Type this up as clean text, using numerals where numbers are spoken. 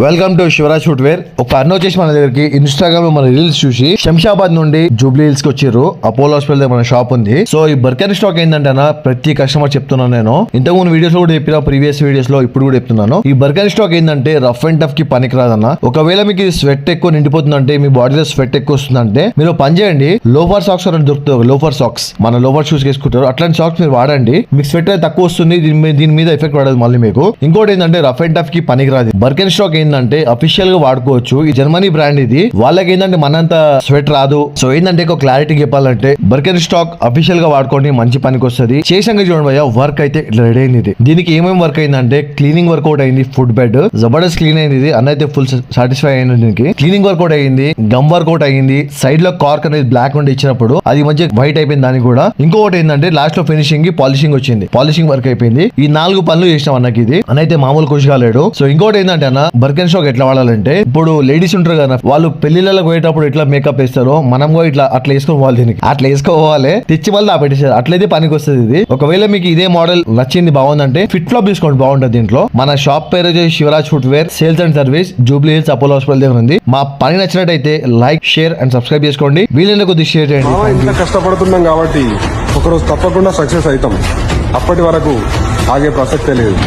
Welcome to Shivraj footwear. ఒక అన్న వచ్చేసి మన దగ్గరికి ఇన్స్టాగ్రామ్ లో మన రీల్స్ చూసి శంషాబాద్ నుండి జూబ్లీ హిల్స్ కి వచ్చిర్రు. అపోలో హాస్పిటల్ దగ్గర మన షాప్ ఉంది. సో ఈ బర్కర్ స్టాక్ ఏంటంటే ప్రతి కస్టమర్ చెప్తున్నాను నేను, ఇంతకు ముందు వీడియోస్ లో కూడా చెప్పిన, ప్రీవియస్ వీడియోస్ లో ఇప్పుడు కూడా చెప్తున్నాను. ఈ బర్కర్ స్టాక్ ఏంటంటే రఫ్ అండ్ టఫ్ కి పనికిరాదన్న. ఒకవేళ మీకు స్వెట్ ఎక్కువ నిండిపోతుందంటే, మీ బాడీలో స్వెట్ ఎక్కువ వస్తుందంటే మీరు పని చేయండి. లోఫర్ సాక్స్ అని దొరుకుతాయి, లోఫర్ సాక్స్ మన లోఫర్ షూస్ వేసుకుంటారు, అట్లాంటి సాక్స్ మీరు వాడండి. మీకు స్వెట్ అయితే తక్కువ వస్తుంది, దీని మీద ఎఫెక్ట్ పడదు మళ్ళీ మీకు. ఇంకోటి ఏంటంటే రఫ్ అండ్ టఫ్ కి పనికిరాదు. బర్కర్ స్టాక్ ఏంటంటే అఫీషియల్ గా వాడుకోవచ్చు. ఈ జర్మనీ బ్రాండ్ ఇది. వాళ్ళకి ఏంటంటే మనంత స్వెట్ రాదు. సో ఏంటంటే ఒక క్లారిటీ చెప్పాలంటే బర్కర్ స్టాక్ అఫీషియల్ గా వాడుకోండి, మంచి పనికి వస్తుంది. చేసాక చూడండి భయ్య, వర్క్ అయితే ఇట్లా రెడీ అయింది. దీనికి ఏమేమి వర్క్ అయిందంటే క్లీనింగ్ వర్కౌట్ అయింది, ఫుడ్ బెడ్ జబర్దస్త్ క్లీన్ అయింది. ఇది అన్న అయితే ఫుల్ సాటిస్ఫై అయింది. దీనికి క్లీనింగ్ వర్కౌట్ అయింది, గమ్ వర్కౌట్ అయింది. సైడ్ లో కార్క్ అనేది బ్లాక్ ఉండి ఇచ్చినప్పుడు అది మంచి వైట్ అయిపోయింది. దానికి కూడా ఇంకొకటి ఏంటంటే లాస్ట్ లో ఫినిషింగ్ పాలిషింగ్ వచ్చింది, పాలిషింగ్ వర్క్ అయిపోయింది. ఈ 4 పనులు చేసినాం అన్నకి. ఇది అన్నైతే మామూలు ఖుషి కాలేడు. సో ఇంకోటి ఏంటంటే అన్న, బర్కర్ స్టాక్ ఎట్లా వాడాలంటే, ఇప్పుడు లేడీస్ ఉంటారు కదా, వాళ్ళు పెళ్లిళ్ళకి పోయేటప్పుడు ఎట్లా మేకప్ వేస్తారో మనం కూడా ఇట్లా అట్లా వేసుకోవాలి. దీనికి అట్లా వేసుకోవాలి, తెచ్చి మళ్ళీ పెట్టేసారు. అట్లయితే పనికి వస్తుంది ఇది. ఒకవేళ మీకు ఇదే మోడల్ నచ్చింది, బాగుందంటే ఫిట్ ఫ్లాప్ తీసుకోండి, బాగుంటుంది. దీంట్లో మన షాప్ పేరు వచ్చేసి Shivaraj footwear sales and service, Jubilee Hills Apollo hospital దగ్గర ఉంది. మా పని నచ్చినట్టయితే లైక్, షేర్ అండ్ సబ్స్క్రైబ్ చేసుకోండి. వీలైన కొద్దిగా షేర్ చేయండి. ఇంత కష్టపడుతున్నాం కాబట్టి ఒకరోజు తప్పకుండా సక్సెస్ అవుతాం. అప్పటి వరకు ఆగే ప్రసక్తే లేదు.